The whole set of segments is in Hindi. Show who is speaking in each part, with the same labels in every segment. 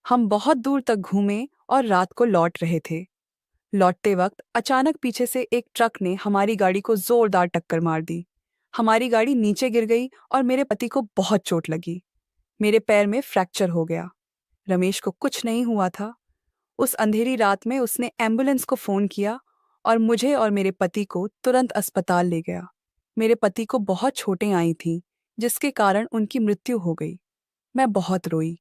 Speaker 1: हम बहुत दूर तक घूमे और रात को लौट रहे थे। लौटते वक्त अचानक पीछे से एक ट्रक ने हमारी गाड़ी को जोरदार टक्कर मार दी। हमारी गाड़ी नीचे गिर गई और मेरे पति को बहुत चोट लगी। मेरे पैर में फ्रैक्चर हो गया। रमेश को कुछ नहीं हुआ था। उस अंधेरी रात में उसने एम्बुलेंस को फ़ोन किया और मुझे और मेरे पति को तुरंत अस्पताल ले गया। मेरे पति को बहुत चोटें आई थीं, जिसके कारण उनकी मृत्यु हो गई। मैं बहुत रोई।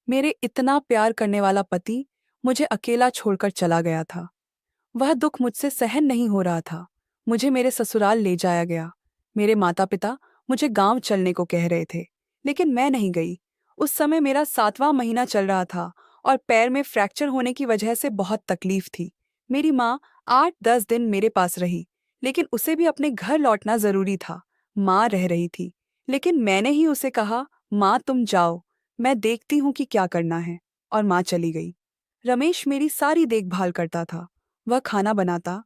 Speaker 1: मेरे इतना प्यार करने वाला पति मुझे अकेला छोड़कर चला गया था। वह दुख मुझसे सहन नहीं हो रहा था। मुझे मेरे ससुराल ले जाया गया। मेरे माता पिता मुझे गांव चलने को कह रहे थे, लेकिन मैं नहीं गई। उस समय मेरा 7वां महीना चल रहा था और पैर में फ्रैक्चर होने की वजह से बहुत तकलीफ थी। मेरी माँ 8-10 दिन मेरे पास रही, लेकिन उसे भी अपने घर लौटना जरूरी था। माँ रह रही थी, लेकिन मैंने ही उसे कहा, माँ तुम जाओ, मैं देखती हूँ कि क्या करना है। और माँ चली गई। रमेश मेरी सारी देखभाल करता था। वह खाना बनाता,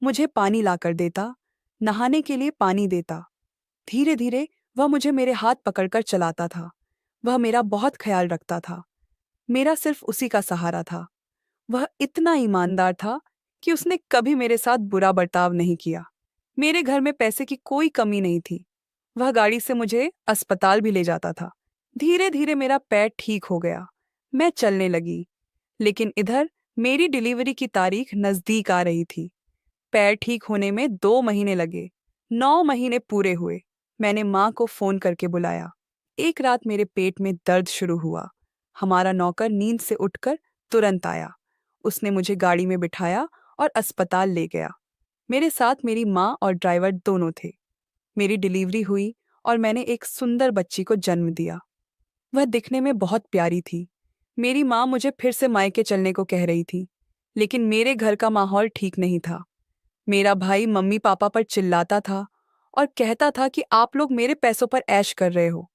Speaker 1: मुझे पानी लाकर देता, नहाने के लिए पानी देता। धीरे धीरे वह मुझे मेरे हाथ पकड़कर चलाता था। वह मेरा बहुत ख्याल रखता था। मेरा सिर्फ उसी का सहारा था। वह इतना ईमानदार था कि उसने कभी मेरे साथ बुरा बर्ताव नहीं किया। मेरे घर में पैसे की कोई कमी नहीं थी। वह गाड़ी से मुझे अस्पताल भी ले जाता था। धीरे धीरे मेरा पैर ठीक हो गया। मैं चलने लगी। लेकिन इधर मेरी डिलीवरी की तारीख नज़दीक आ रही थी। पैर ठीक होने में 2 महीने लगे। 9 महीने पूरे हुए। मैंने माँ को फ़ोन करके बुलाया। एक रात मेरे पेट में दर्द शुरू हुआ। हमारा नौकर नींद से उठकर तुरंत आया। उसने मुझे गाड़ी में बिठाया और अस्पताल ले गया। मेरे साथ मेरी माँ और ड्राइवर दोनों थे। मेरी डिलीवरी हुई और मैंने एक सुंदर बच्ची को जन्म दिया। वह दिखने में बहुत प्यारी थी। मेरी माँ मुझे फिर से मायके चलने को कह रही थी, लेकिन मेरे घर का माहौल ठीक नहीं था। मेरा भाई मम्मी पापा पर चिल्लाता था और कहता था कि आप लोग मेरे पैसों पर ऐश कर रहे हो।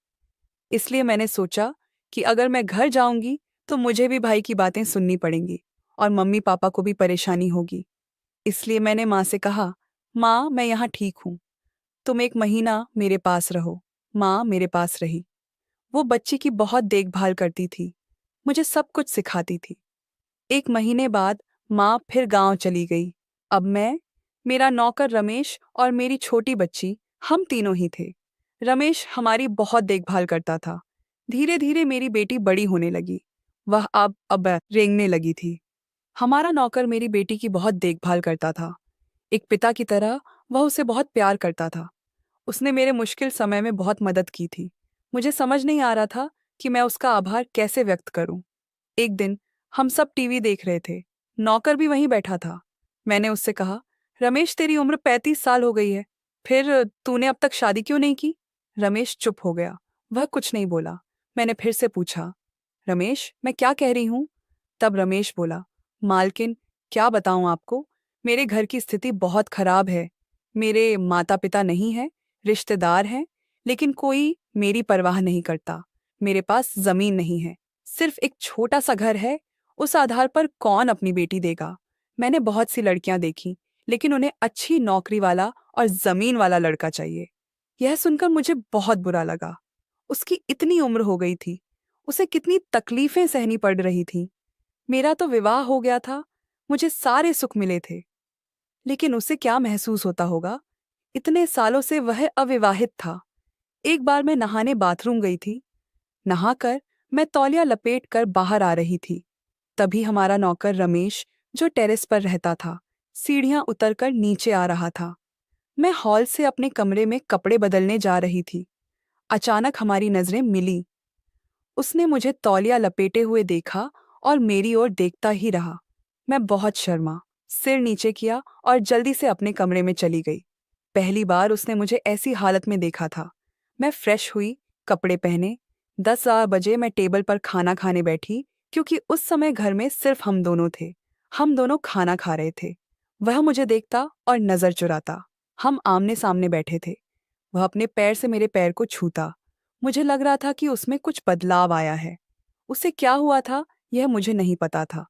Speaker 1: इसलिए मैंने सोचा कि अगर मैं घर जाऊंगी तो मुझे भी भाई की बातें सुननी पड़ेंगी और मम्मी पापा को भी परेशानी होगी। इसलिए मैंने माँ से कहा, माँ मैं यहाँ ठीक हूँ, तुम 1 महीना मेरे पास रहो। माँ मेरे पास रही। वो बच्ची की बहुत देखभाल करती थी, मुझे सब कुछ सिखाती थी। 1 महीने बाद माँ फिर गांव चली गई। अब मैं, मेरा नौकर रमेश और मेरी छोटी बच्ची, हम तीनों ही थे। रमेश हमारी बहुत देखभाल करता था। धीरे धीरे मेरी बेटी बड़ी होने लगी। वह अब रेंगने लगी थी। हमारा नौकर मेरी बेटी की बहुत देखभाल करता था। एक पिता की तरह वह उसे बहुत प्यार करता था। उसने मेरे मुश्किल समय में बहुत मदद की थी। मुझे समझ नहीं आ रहा था कि मैं उसका आभार कैसे व्यक्त करूं। एक दिन हम सब टीवी देख रहे थे। नौकर भी वहीं बैठा था। मैंने उससे कहा, रमेश तेरी उम्र 35 साल हो गई है, फिर तूने अब तक शादी क्यों नहीं की? रमेश चुप हो गया। वह कुछ नहीं बोला। मैंने फिर से पूछा, रमेश मैं क्या कह रही हूँ? तब रमेश बोला, मालकिन क्या बताऊं आपको, मेरे घर की स्थिति बहुत खराब है। मेरे माता पिता नहीं हैं, रिश्तेदार हैं, लेकिन कोई मेरी परवाह नहीं करता। मेरे पास जमीन नहीं है, सिर्फ एक छोटा सा घर है। उस आधार पर कौन अपनी बेटी देगा? मैंने बहुत सी लड़कियां देखी, लेकिन उन्हें अच्छी नौकरी वाला और जमीन वाला लड़का चाहिए। यह सुनकर मुझे बहुत बुरा लगा। उसकी इतनी उम्र हो गई थी, उसे कितनी तकलीफें सहनी पड़ रही थीं। मेरा तो विवाह हो गया था, मुझे सारे सुख मिले थे, लेकिन उसे क्या महसूस होता होगा? इतने सालों से वह अविवाहित था। एक बार मैं नहाने बाथरूम गई थी। नहाकर मैं तौलिया लपेट कर बाहर आ रही थी। तभी हमारा नौकर रमेश, जो टेरेस पर रहता था, सीढ़ियां उतरकर नीचे आ रहा था। मैं हॉल से अपने कमरे में कपड़े बदलने जा रही थी। अचानक हमारी नजरें मिली। उसने मुझे तौलिया लपेटे हुए देखा और मेरी ओर देखता ही रहा। मैं बहुत शर्मा, सिर नीचे किया और जल्दी से अपने कमरे में चली गई। पहली बार उसने मुझे ऐसी हालत में देखा था। मैं फ्रेश हुई, कपड़े पहने। 10 बजे मैं टेबल पर खाना खाने बैठी, क्योंकि उस समय घर में सिर्फ हम दोनों थे। हम दोनों खाना खा रहे थे। वह मुझे देखता और नजर चुराता। हम आमने सामने बैठे थे। वह अपने पैर से मेरे पैर को छूता। मुझे लग रहा था कि उसमें कुछ बदलाव आया है। उसे क्या हुआ था यह मुझे नहीं पता था,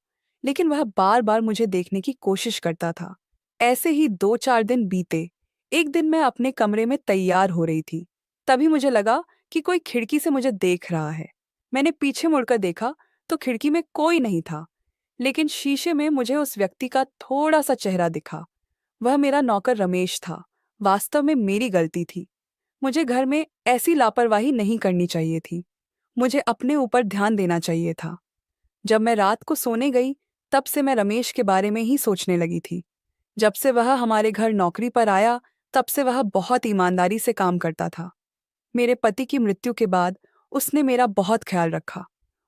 Speaker 1: लेकिन वह बार बार मुझे देखने की कोशिश करता था। ऐसे ही 2-4 दिन बीते। एक दिन मैं अपने कमरे में तैयार हो रही थी। तभी मुझे लगा कि कोई खिड़की से मुझे देख रहा है। मैंने पीछे मुड़कर देखा तो खिड़की में कोई नहीं था, लेकिन शीशे में मुझे उस व्यक्ति का थोड़ा सा चेहरा दिखा। वह मेरा नौकर रमेश था। वास्तव में मेरी गलती थी। मुझे घर में ऐसी लापरवाही नहीं करनी चाहिए थी। मुझे अपने ऊपर ध्यान देना चाहिए था। जब मैं रात को सोने गई, तब से मैं रमेश के बारे में ही सोचने लगी थी। जब से वह हमारे घर नौकरी पर आया, तब से वह बहुत ईमानदारी से काम करता था। मेरे पति की मृत्यु के बाद उसने मेरा बहुत ख्याल रखा।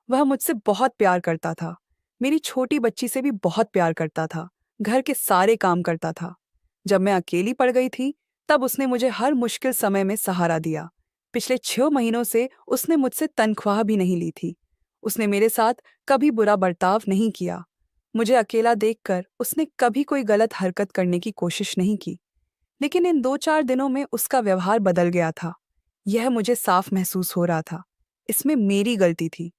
Speaker 1: वह मुझसे बहुत प्यार करता था। मेरी छोटी बच्ची से भी बहुत प्यार करता था। घर के सारे काम करता था। जब मैं अकेली पड़ गई थी, तब उसने मुझे हर मुश्किल समय में सहारा दिया। पिछले 6 महीनों से उसने मुझसे तनख्वाह भी नहीं ली थी। उसने मेरे साथ कभी बुरा बर्ताव नहीं किया। मुझे अकेला देखकर उसने कभी कोई गलत हरकत करने की कोशिश नहीं की। लेकिन इन 2-4 दिनों में उसका व्यवहार बदल गया था। यह मुझे साफ महसूस हो रहा था। इसमें मेरी गलती थी।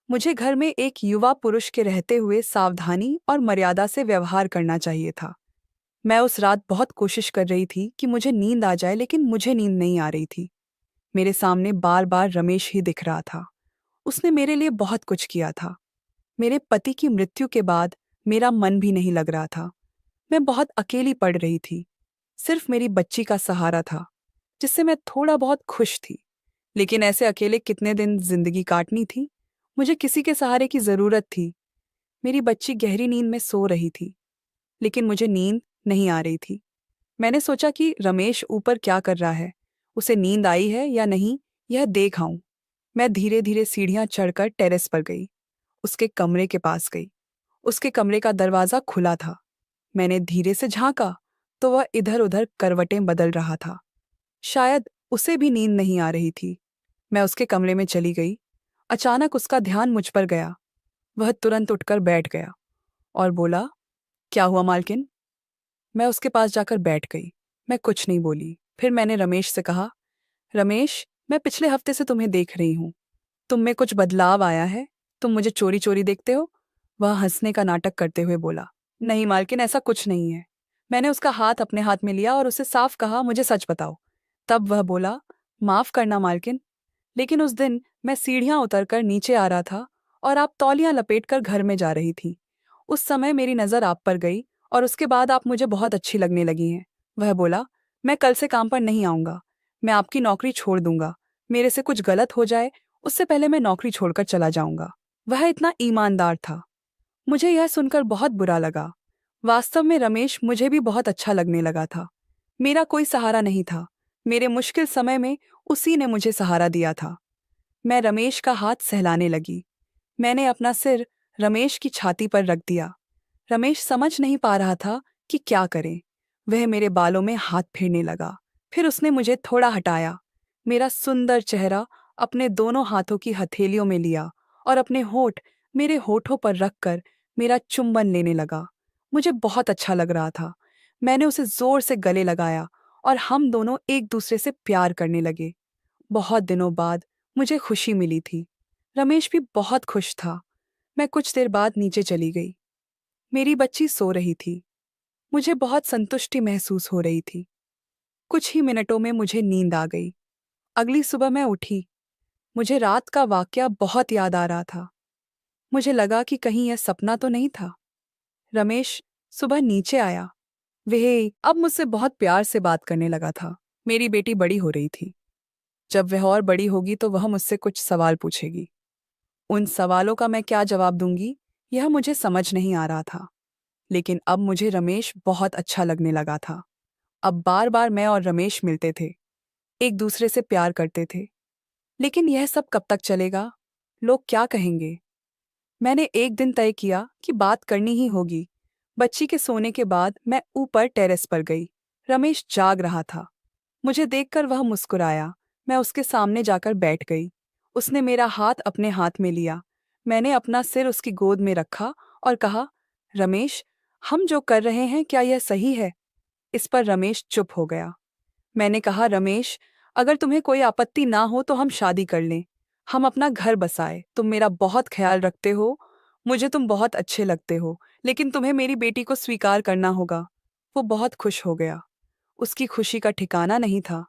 Speaker 1: मुझे घर में एक युवा पुरुष के रहते हुए सावधानी और मर्यादा से व्यवहार करना चाहिए था। मैं उस रात बहुत कोशिश कर रही थी कि मुझे नींद आ जाए, लेकिन मुझे नींद नहीं आ रही थी। मेरे सामने बार बार रमेश ही दिख रहा था। उसने मेरे लिए बहुत कुछ किया था। मेरे पति की मृत्यु के बाद मेरा मन भी नहीं लग रहा था। मैं बहुत अकेली पड़ रही थी। सिर्फ मेरी बच्ची का सहारा था, जिससे मैं थोड़ा बहुत खुश थी। लेकिन ऐसे अकेले कितने दिन जिंदगी काटनी थी। मुझे किसी के सहारे की जरूरत थी। मेरी बच्ची गहरी नींद में सो रही थी, लेकिन मुझे नींद नहीं आ रही थी। मैंने सोचा कि रमेश ऊपर क्या कर रहा है, उसे नींद आई है या नहीं, यह देख आऊं। मैं धीरे धीरे सीढ़ियां चढ़कर टेरेस पर गई। उसके कमरे के पास गई। उसके कमरे का दरवाजा खुला था। मैंने धीरे से झांका, तो वह इधर उधर करवटें बदल रहा था। शायद उसे भी नींद नहीं आ रही थी। मैं उसके कमरे में चली गई। अचानक उसका ध्यान मुझ पर गया। वह तुरंत उठकर बैठ गया और बोला, क्या हुआ मालकिन? मैं उसके पास जाकर बैठ गई। मैं कुछ नहीं बोली। फिर मैंने रमेश से कहा, रमेश, मैं पिछले हफ्ते से तुम्हें देख रही हूँ। तुम में कुछ बदलाव आया है? तुम मुझे चोरी चोरी देखते हो? वह हंसने का नाटक करते हुए बोला, नहीं मालकिन, ऐसा कुछ नहीं है। मैंने उसका हाथ अपने हाथ में लिया और उसे साफ कहा, मुझे सच बताओ। तब वह बोला, माफ करना मालकिन, लेकिन उस दिन मैं सीढ़ियां उतरकर नीचे आ रहा था और आप तौलियां लपेटकर घर में जा रही थी। उस समय मेरी नज़र आप पर गई और उसके बाद आप मुझे बहुत अच्छी लगने लगी हैं। वह बोला, मैं कल से काम पर नहीं आऊँगा। मैं आपकी नौकरी छोड़ दूंगा। मेरे से कुछ गलत हो जाए, उससे पहले मैं नौकरी छोड़कर चला जाऊंगा। वह इतना ईमानदार था। मुझे यह सुनकर बहुत बुरा लगा। वास्तव में रमेश मुझे भी बहुत अच्छा लगने लगा था। मेरा कोई सहारा नहीं था। मेरे मुश्किल समय में उसी ने मुझे सहारा दिया था। मैं रमेश का हाथ सहलाने लगी। मैंने अपना सिर रमेश की छाती पर रख दिया। रमेश समझ नहीं पा रहा था कि क्या करे। वह मेरे बालों में हाथ फेरने लगा। फिर उसने मुझे थोड़ा हटाया, मेरा सुंदर चेहरा अपने दोनों हाथों की हथेलियों में लिया और अपने होठ मेरे होठों पर रखकर मेरा चुंबन लेने लगा। मुझे बहुत अच्छा लग रहा था। मैंने उसे जोर से गले लगाया और हम दोनों एक दूसरे से प्यार करने लगे। बहुत दिनों बाद मुझे खुशी मिली थी। रमेश भी बहुत खुश था। मैं कुछ देर बाद नीचे चली गई। मेरी बच्ची सो रही थी। मुझे बहुत संतुष्टि महसूस हो रही थी। कुछ ही मिनटों में मुझे नींद आ गई। अगली सुबह मैं उठी। मुझे रात का वाकया बहुत याद आ रहा था। मुझे लगा कि कहीं यह सपना तो नहीं था। रमेश सुबह नीचे आया। वह अब मुझसे बहुत प्यार से बात करने लगा था। मेरी बेटी बड़ी हो रही थी। जब वह और बड़ी होगी तो वह मुझसे कुछ सवाल पूछेगी। उन सवालों का मैं क्या जवाब दूंगी, यह मुझे समझ नहीं आ रहा था। लेकिन अब मुझे रमेश बहुत अच्छा लगने लगा था। अब बार बार मैं और रमेश मिलते थे, एक दूसरे से प्यार करते थे। लेकिन यह सब कब तक चलेगा? लोग क्या कहेंगे? मैंने एक दिन तय किया कि बात करनी ही होगी। बच्ची के सोने के बाद मैं ऊपर टेरेस पर गई। रमेश जाग रहा था। मुझे देखकर वह मुस्कुराया। मैं उसके सामने जाकर बैठ गई। उसने मेरा हाथ अपने हाथ में लिया। मैंने अपना सिर उसकी गोद में रखा और कहा, रमेश, हम जो कर रहे हैं क्या यह सही है? इस पर रमेश चुप हो गया। मैंने कहा, रमेश, अगर तुम्हें कोई आपत्ति ना हो तो हम शादी कर लें। हम अपना घर बसाए। तुम मेरा बहुत ख्याल रखते हो। मुझे तुम बहुत अच्छे लगते हो। लेकिन तुम्हें मेरी बेटी को स्वीकार करना होगा। वो बहुत खुश हो गया। उसकी खुशी का ठिकाना नहीं था।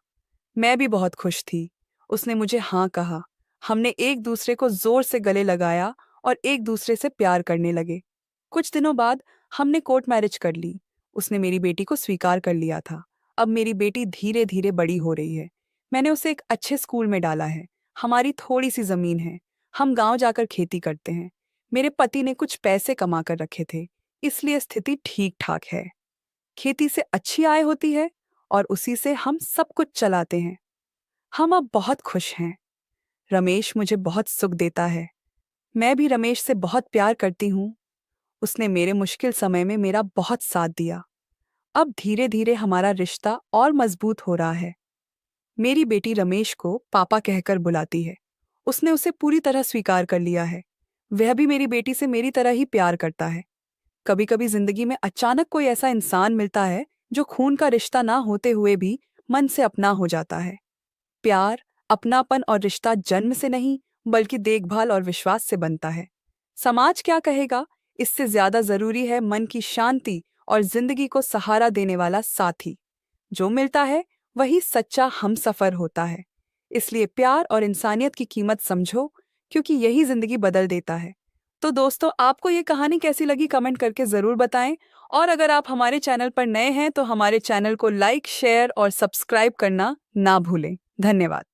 Speaker 1: मैं भी बहुत खुश थी। उसने मुझे हाँ कहा। हमने एक दूसरे को जोर से गले लगाया और एक दूसरे से प्यार करने लगे। कुछ दिनों बाद हमने कोर्ट मैरिज कर ली। उसने मेरी बेटी को स्वीकार कर लिया था। अब मेरी बेटी धीरे धीरे बड़ी हो रही है। मैंने उसे एक अच्छे स्कूल में डाला है। हमारी थोड़ी सी जमीन है। हम गांव जाकर खेती करते हैं। मेरे पति ने कुछ पैसे कमा कर रखे थे, इसलिए स्थिति ठीक ठाक है। खेती से अच्छी आय होती है और उसी से हम सब कुछ चलाते हैं। हम अब बहुत खुश हैं। रमेश मुझे बहुत सुख देता है। मैं भी रमेश से बहुत प्यार करती हूँ। उसने मेरे मुश्किल समय में मेरा बहुत साथ दिया। अब धीरे धीरे हमारा रिश्ता और मजबूत हो रहा है। मेरी बेटी रमेश को पापा कहकर बुलाती है। उसने उसे पूरी तरह स्वीकार कर लिया है। वह भी मेरी बेटी से मेरी तरह ही प्यार करता है। कभी कभी जिंदगी में अचानक कोई ऐसा इंसान मिलता है जो खून का रिश्ता ना होते हुए भी मन से अपना हो जाता है। प्यार, अपनापन और रिश्ता जन्म से नहीं बल्कि देखभाल और विश्वास से बनता है। समाज क्या कहेगा, इससे ज्यादा जरूरी है मन की शांति और जिंदगी को सहारा देने वाला साथी। जो मिलता है वही सच्चा हमसफर होता है। इसलिए प्यार और इंसानियत की कीमत समझो, क्योंकि यही जिंदगी बदल देता है। तो दोस्तों, आपको ये कहानी कैसी लगी कमेंट करके ज़रूर बताएं। और अगर आप हमारे चैनल पर नए हैं तो हमारे चैनल को लाइक, शेयर और सब्सक्राइब करना ना भूलें। धन्यवाद।